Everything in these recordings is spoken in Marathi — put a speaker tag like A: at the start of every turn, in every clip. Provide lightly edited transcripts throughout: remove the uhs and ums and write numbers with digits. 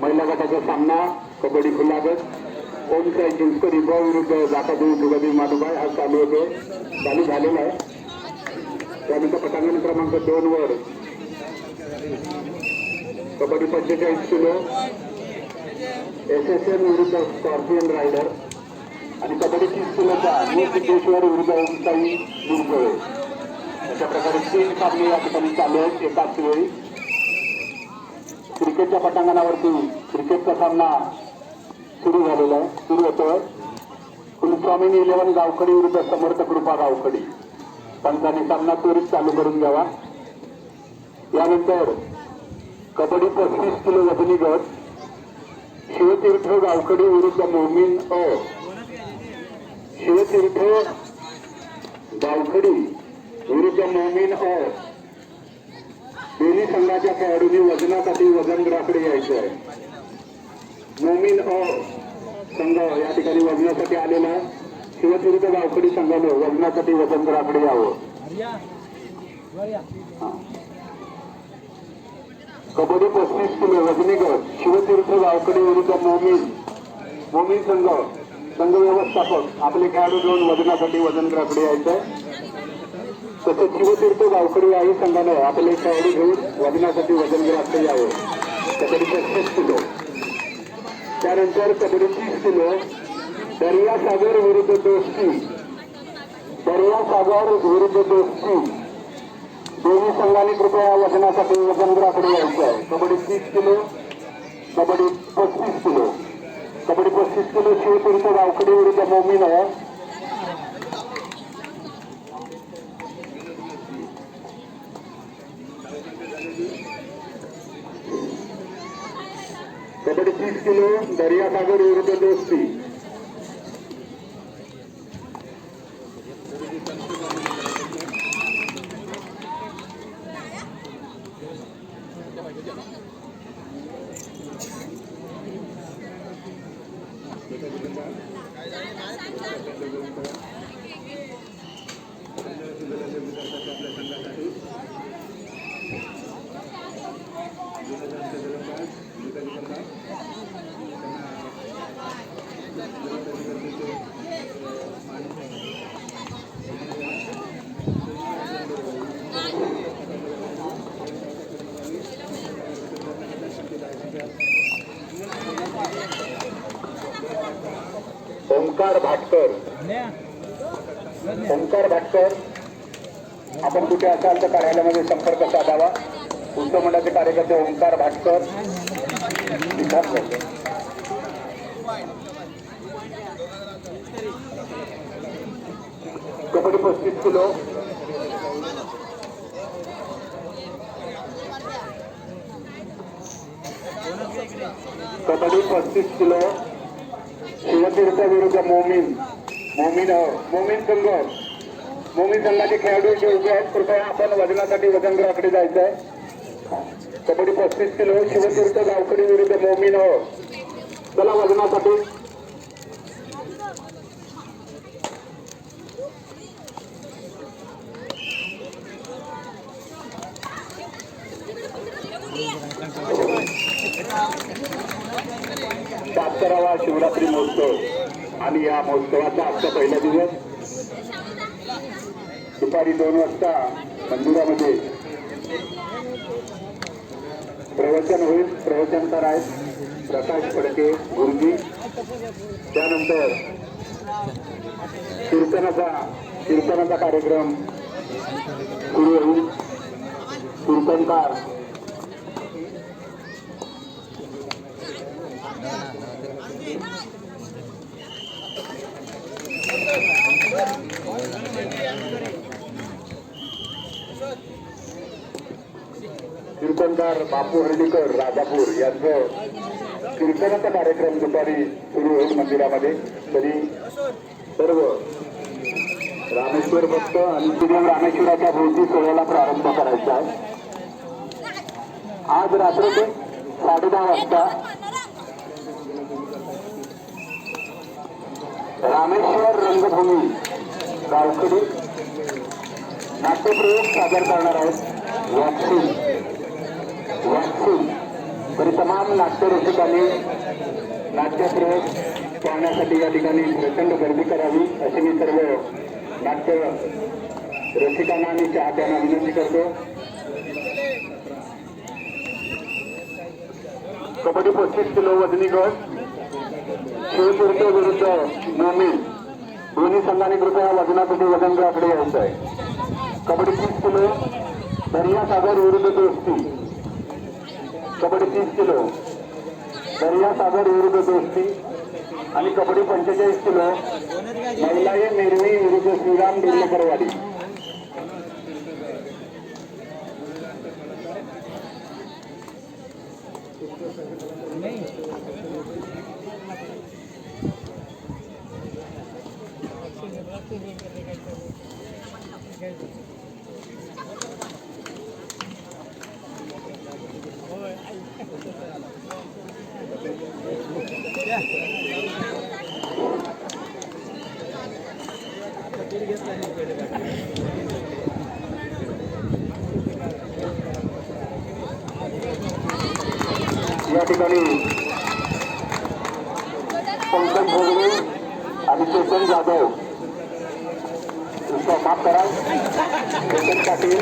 A: महिला गटाचा सामना कबड्डी खुला गट ओमशाही जिंककर विभाग विरुद्ध जाकादेवी जुगादेवी माधुबाई हा चालू झालेला आहे. त्यानंतर पटांगण क्रमांक 2 वर कबड्डी 45 किलो SSN विरुद्ध स्कॉर्पियन रायडर आणि कबड्डी 30 किलोचा सिद्धेश्वर विरुद्ध ओमशाही दुर्गळे अशा प्रकारे 3 सामने या ठिकाणी चालू आहेत एकाच वेळी. क्रिकेटच्या पटांगणावरती क्रिकेटचा सामना सुरू झालेला आहे. सुरू होतोय कुलस्वामिनी 11 गावखडी विरुद्ध समर्थ कृपा गावखडी. पंचांनी सामना त्वरित चालू करून घ्यावा. यानंतर कबड्डी 35 किलो वजनी गट शिवतीर्थ गावखडी विरुद्ध मोमीन शिवतीर्थ गावखडी विरुद्ध मोमीन दोन्ही संघाच्या खेळाडूंनी वजनासाठी वजनगराकडे यायचं आहे. मोमीन संघ या ठिकाणी वजनासाठी आलेला आहे. शिवतीर्थ गावखडी संघानं वजनासाठी वजनगराकडे यावं. कबड्डी 35 किलो वजनी गट शिवतीर्थ गावखडी विरुद्ध मोमीन संघ व्यवस्थापक आपले खेळाडू घेऊन वजनासाठी वजनगराकडे यायचं आहे. तसेच शिवतीर्थ गावखडी याही संघानं आपले खेळाडू घेऊन वजनासाठी वजनगराकडे यावं. कबड्डी 35 किलो. त्यानंतर कबड्डी 30 किलो दर्यासागर विरुद्ध दोस्ती दोन्ही संघांनी कृपया वजनासाठी वजनगराकडे यायचं आहे. Kabaddi 30 kilo kabaddi 35 kilo. Kabaddi 35 kilo Shivtirth Gavkhadi विरुद्ध मोमीन कबड्डी 30 किलो दर्यासागर विरुद्ध दोस्ती. ओंकार भाटकर आपण कुठे असाल तर कार्यालयामध्ये संपर्क साधावा. उत्सव मंडळाचे कार्यकर्ते ओंकार भाटकर. कबड्डी 35 किलो कबड्डी 35 किलो शिवतीर्थ विरुद्ध मोमीन संघ मोमी संघाचे खेळाडू जे उभे आहेत कृपया आपण वजनासाठी वजनगृहाकडे जायचं आहे. कबड्डी 35 किलो शिवतीर्थ गावकडी विरुद्ध मोमीन हो. चला वजनासाठी. सातरावा शिवरात्री महोत्सव आणि या महोत्सवाचा आजचा पहिला दिवस दुपारी 2 वाजता मंदिरामध्ये प्रवचन होईल. प्रवचनकार आहेत प्रकाश फडके गुरुजी. त्यानंतर कीर्तनाचा कार्यक्रम सुरू होईल. कीर्तनकार बापू हर्डीकर राजापूर यांचं कीर्तनाचा कार्यक्रम दुपारी सुरू होईल मंदिरामध्ये. तरी सर्व रामेश्वर भक्त आणि रामेश्वराच्या भोवती सोहळ्याला प्रारंभ करायचा आहे. आज रात्री 10:30 वाजता रामेश्वर रंगभूमी गावकडी नाट्यप्रयोग सादर करणार आहेत. वॅक्सिन तरी तमाम नाट्य रसिकांनी नाट्यप्रयोग पाहण्यासाठी या ठिकाणी प्रचंड गर्दी करावी अशी मी सर्व नाट्य रसिकांना आणि चाहत्यांना विनंती करतो. कबड्डी 35 किलो वजनी गट शिवतीर्थ विरुद्ध मोमी दोन्ही संघांनी कृपया वजनासाठी वजनगृहाकडे यायचं आहे. कबड्डी 30 किलो दर्या सागर विरुद्ध दोस्ती. कबड्डी 30 किलो दर्या सागर विरुद्ध दोस्ती आणि कबड्डी 45 किलो महिलाये मेरवी विरुद्ध श्रीराम डोंगरवाडी. या ठिकाणी पंकज भोगरे आणि चेतन जाधव माफ करा चेतन पाटील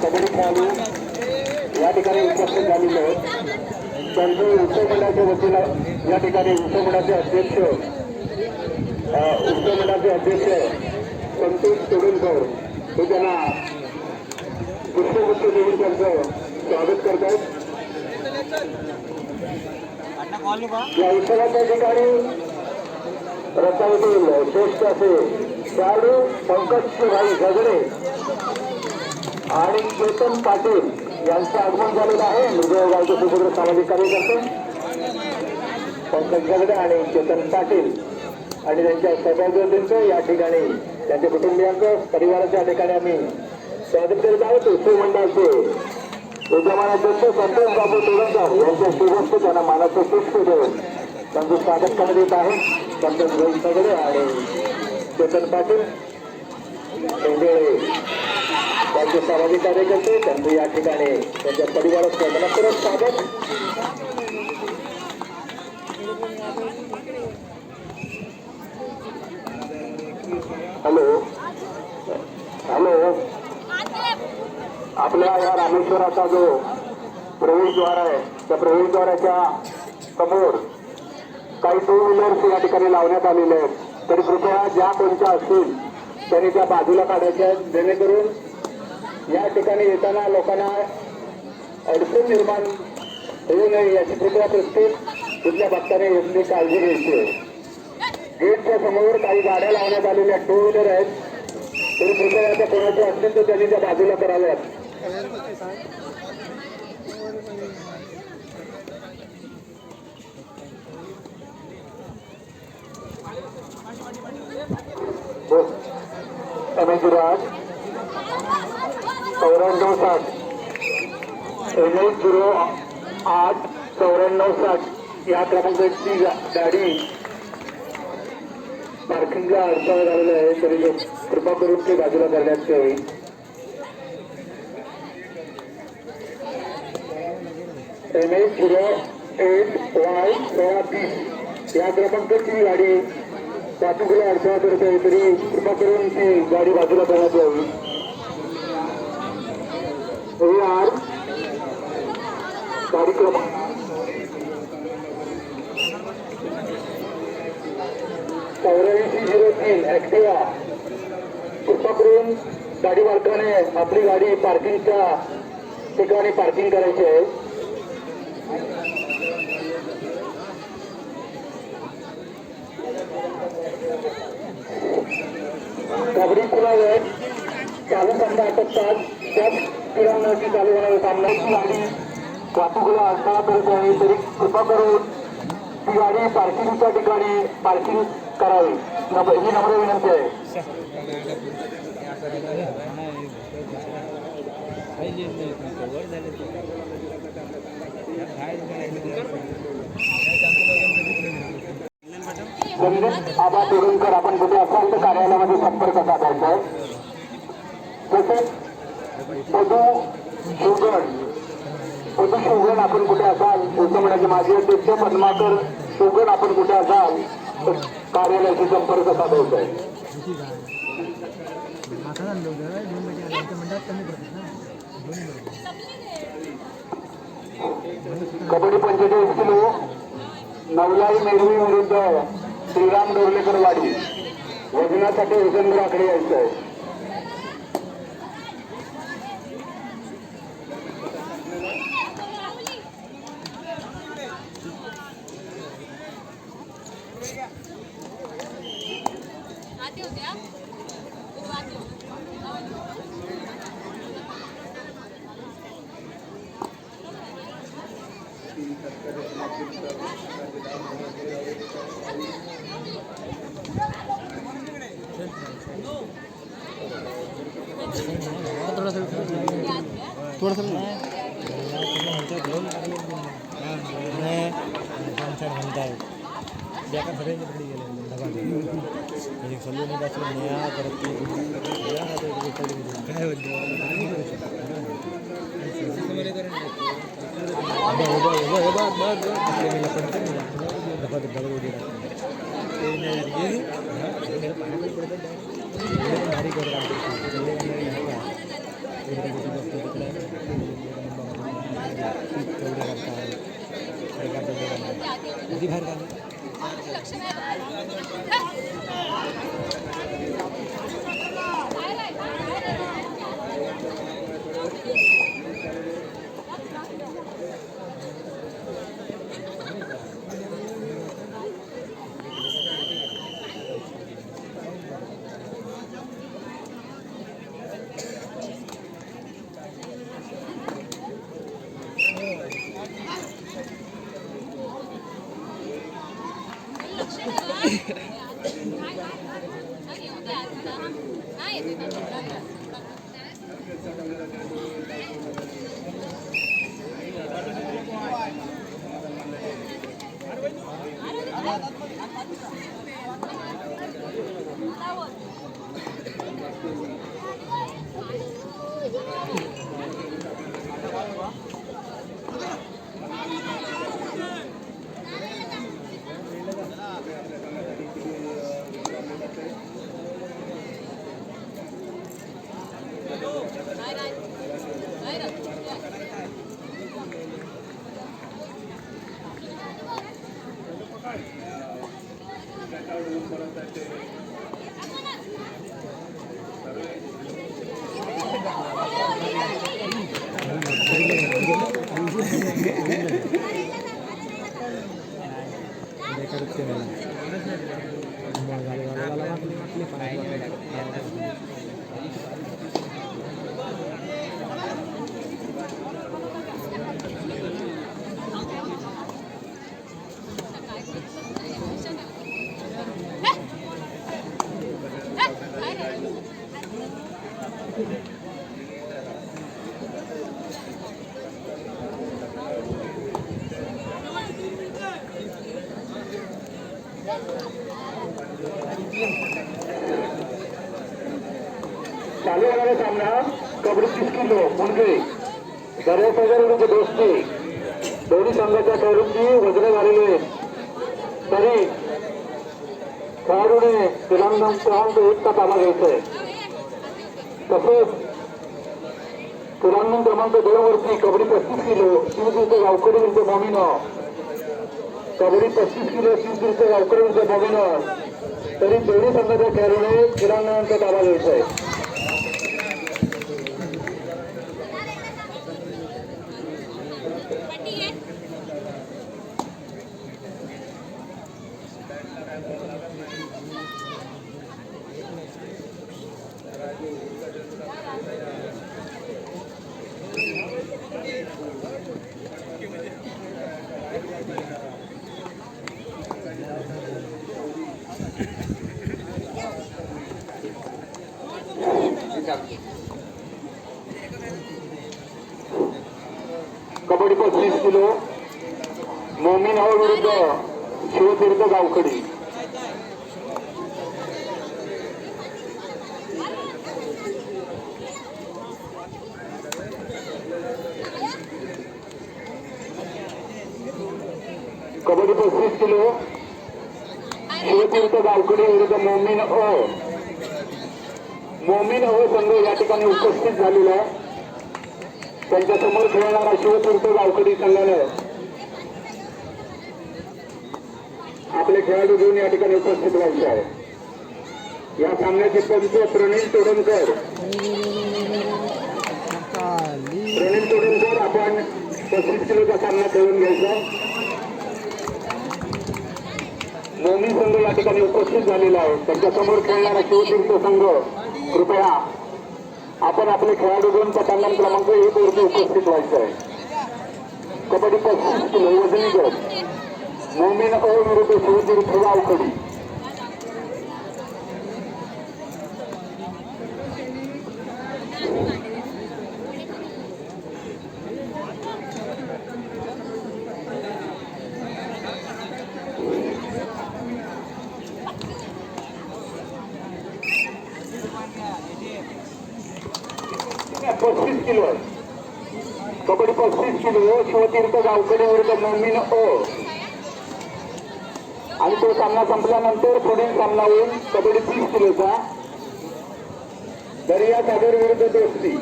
A: कबड्डी खेळाडू या ठिकाणी उपस्थित झालेले आहेत. त्यांचे उत्सव मंडळाच्या वतीनं या ठिकाणी उत्सव मंडळाचे अध्यक्ष संतोष तोडणकर हे त्यांना पुष्पगुच्छ देऊन त्यांचं स्वागत करतात. या उत्सवाच्या ठिकाणी रत्नागिरी श्रेष्ठ असे खेळाडू पंकजभाई झगडे आणि चेतन पाटील यांचं आगमन झालेलं आहे. हृदय गावचे सुपुत्र सामाजिक कार्यकर्ते पंकज झगडे आणि चेतन पाटील आणि त्यांच्या सहभागींचं या ठिकाणी त्यांच्या कुटुंबियांचं परिवाराच्या ठिकाणी आम्ही स्वागत करीत आहोत. उत्सव मंडळाचे यजमानाध्यक्ष संतोष बाबू तोडणकर यांच्या शुभस्थ त्यांना मानाचं पुष्प देऊन त्यांचं स्वागत करण्यात येत आहे. पंकज झगडे आणि चेतन पाटील त्यांचे सामाजिक कार्यकर्ते त्यांचं या ठिकाणी त्यांच्या परिवाराचं मनपूर्वक स्वागत. हॅलो आपल्या या रामेश्वराचा जो प्रवेशद्वार आहे त्या प्रवेशद्वाराच्या समोर काही 2 व्हीलर्स या ठिकाणी लावण्यात आलेले आहेत. तरी कृपया ज्या कोणत्या असतील त्यांनी त्या बाजूला काढायच्या जेणेकरून या ठिकाणी येताना लोकांना अडचण निर्माण होऊ नये याची कृपया प्रत्येक कुठल्या भक्ताने योग्य काळजी घ्यायची आहे. गेटच्या समोर काही गाड्या लावण्यात आलेल्या 2 व्हीलर आहेत. तरी कृपया आता कोणाचे असतील तर त्यांनी त्या बाजूला कराव्यात. MH08 9460 MH08 9460 या क्रमांकाची गाडी पार्किंगला अडथळा झालेला आहे, तरी कृपा करून ते बाजूला करण्यात यावी. MH08Y16 या क्रमांकाची गाडी वाहतुकीला अडथळा करत आहे, तरी कृपा करून ती गाडी बाजूला करण्यात यावी. AR गाडी क्रमांक 8403 ऍक्टिवा. कृपा करून गाडी मालकाने आपली गाडी पार्किंगच्या ठिकाणी पार्किंग करायची आहे. कबड्डी पुलावर चालू सामना आटोपतात त्याच फिरवण्याची चालू होणारी सामन्याची गाडी वाहतुकीला अडथळा करत आहे, तरी कृपा करून ती गाडी पार्किंगच्या ठिकाणी पार्किंग करावी ही नम्र विनंती आहे. संदीप आबा तोडणकर, आपण कुठे असाल तर कार्यालयामध्ये संपर्क साधायचा आहे. तसेच पदू शिवगण आपण कुठे असाल, उस्मानाचे माजी अध्यक्ष पद्माकर शिवगण आपण कुठे असाल तर कार्यालयाशी संपर्क साधायचा आहे. कबड्डी 45 किलो नवलाई मेरवी विरुद्ध श्रीराम डोरलेकर वाडी. वजनासाठी हुसेंद्र आकडे यायचं आहे.
B: थोड़ा सा म्हणता है बेकार सगळे पकडी गेले म्हणजे सल्लू नाही बसलो न्या परत काय बाहेर का
A: चालू होणारा सामना कबड्डी 30 किलो मुंडगे दर्यासागर विरुद्ध दोस्ती दोन्ही संघाच्या खेळाडूंची वजन झालेली आहेत. तरी खेळाडूने क्रमांक 1 चा ताबा घ्यायचा आहे. तसेच क्रमांक 2 वरती कबड्डी 35 किलो शिवतीर्थ गावकरी विरुद्ध मोमिनो कबड्डी 35 किलो शिवतीर्थ गावकरी विरुद्ध मोमिनो. तरी दोन्ही संघाच्या खेळाडूने क्रमांकाचा ताबा घ्यायचा आहे. कबड्डी 35 किलो मोमीन हाव विरुद्ध शिवतीर्थ गावकडी. कबड्डी 35 किलो शिवतीर्थ गावकडी विरुद्ध मोमीन ओ. मोमीन ओ संघ या ठिकाणी उपस्थित झालेला आहे. त्यांच्या समोर खेळणारा शिवतीर्थ गावकडी संघाने आपले खेळाडू घेऊन या ठिकाणी उपस्थित व्हायचे आहे. या सामन्याचे पंच प्रणील तोडणकर. आपण 35 किलोचा सामना खेळून घ्यायचा. मोमीन संघ या ठिकाणी उपस्थित झालेला आहे. त्यांच्या समोर खेळणारा शिवतीर्थ संघ कृपया आपण आपले खेळाडू घेऊन पटांगण क्रमांक 1 वरती उपस्थित व्हायचं आहे. कबड्डी 35 किलो वजनी गट मोमीन ओ विरुद्ध शिवतीर्थ गावकडी. किलो कबड्डी 35 किलो शिवतीर्थ गावकडी विरुद्ध मोमीन ओ. आणि तो सामना संपल्यानंतर पुढील सामना होईल कबड्डी 30 किलोचा दर्यासागर विरुद्ध दोस्ती.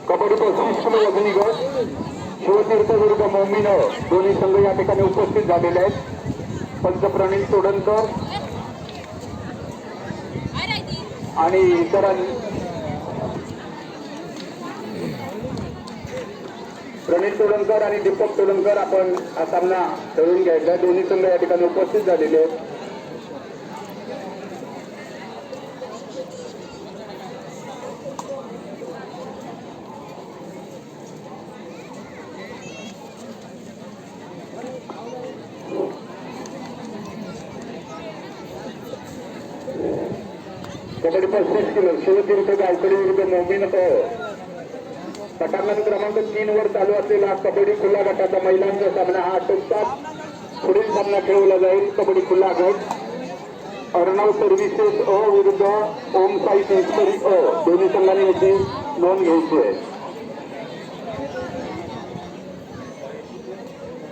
A: कबड्डी 35 किलो वजनी गट शिवतीर्थ विरुद्ध मोमीनो दोन्ही संघ या ठिकाणी उपस्थित झालेले आहेत. पंच प्रणील तोडणकर आणि इतर प्रणील तोडणकर आणि दीपक तोडणकर आपण हा सामना खेळून घ्यायचा. दोन्ही संघ या ठिकाणी उपस्थित झालेले आहेत. कबड्डी 35 किलो शिवतीर्थ गावकडी विरुद्ध मोमीन ओ. पटांगण क्रमांक 3 वर चालू असलेला कबड्डी खुला गटाचा महिलांचा सामना हा आटोपतात. पुढील सामना खेळवला जाईल कबड्डी खुला गट अर्णव सर्व्हिसेस ओ विरुद्ध ओम साई सेंचुरी ओ. दोन्ही संघांनी याची नोंद घ्यायची आहे.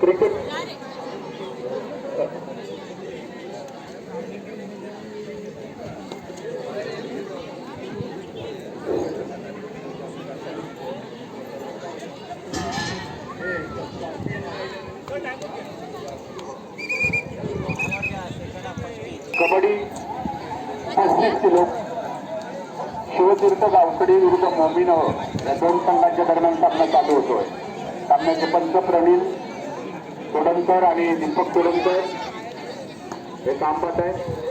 A: क्रिकेट कबड्डी 35 किलो शिवतीर्थ गावकडी विरुद्ध मोमीन या दोन संघांच्या दरम्यान सामना चालू होतोय. सामन्याचे पंच प्रवीण तोडणकर आणि दीपक तोडणकर हे काम पाहत आहे.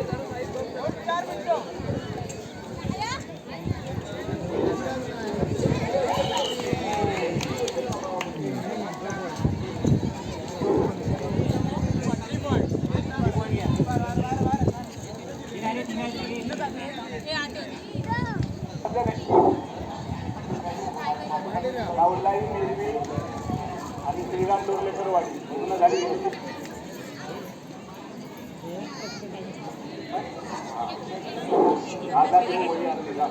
A: राहुललाई मेरवी आणि श्रीराम डोरलेकर वाडी पूर्ण झाली. आता तुम्ही वळी आणली का?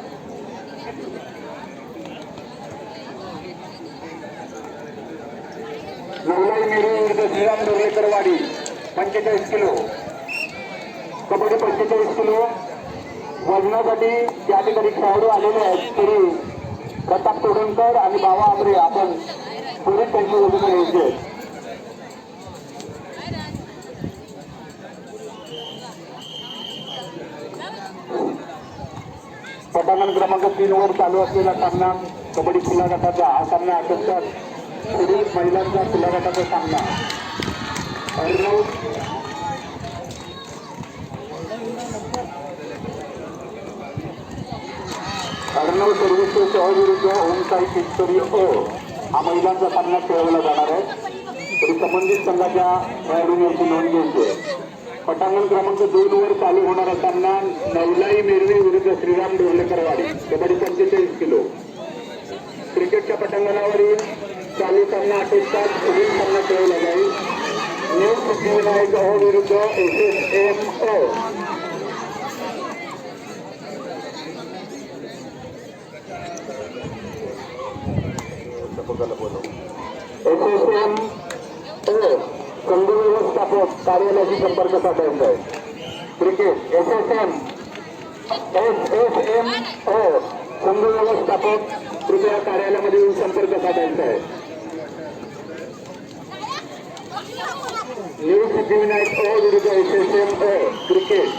A: राहुललाई मेरवी विरुद्ध श्रीराम डोरलेकर वाडी 45 किलो. कबड्डी 45 किलो वजनासाठी त्या ठिकाणी खेळाडू आलेले आहेत. तरी प्रताप तोडणकर आणि बाबा आमरे आपण पुढे त्यांची वजन घ्यायची आहेत. पटांगण क्रमांक 3 वर चालू असलेला सामना कबड्डी खुला गटाचा हा सामना अटकतात. पुढील महिलांचा खुला गटाचा सामना अर्णव सर्व्हिसेस विरुद्ध ओमसाई पिस्तरी हा महिलांचा सामना खेळवला जाणार आहे. तरी संबंधित संघाच्या खेळाडूंनी याची नोंद घ्यायची आहे. पटांगण क्रमांक 2 वर चालू होणारा सामना नवलाई मेरवी विरुद्ध श्रीराम डोरलेकर वाडी कबड्डी 45 किलो. क्रिकेटच्या पटांगणावरील चालू सामना आटोपतात. पुढील सामना खेळवला जाईल. न्यू सिद्धिविनायक विरुद्ध SSM SSM संघ व्यवस्थापक कार्यालयाशी संपर्क साधायचा आहे. क्रिकेट SSM संघ व्यवस्थापक कृपया कार्यालयामध्ये येऊन संपर्क साधायचा आहे. न्यू सिद्धिविनायक विरुद्ध SSM क्रिकेट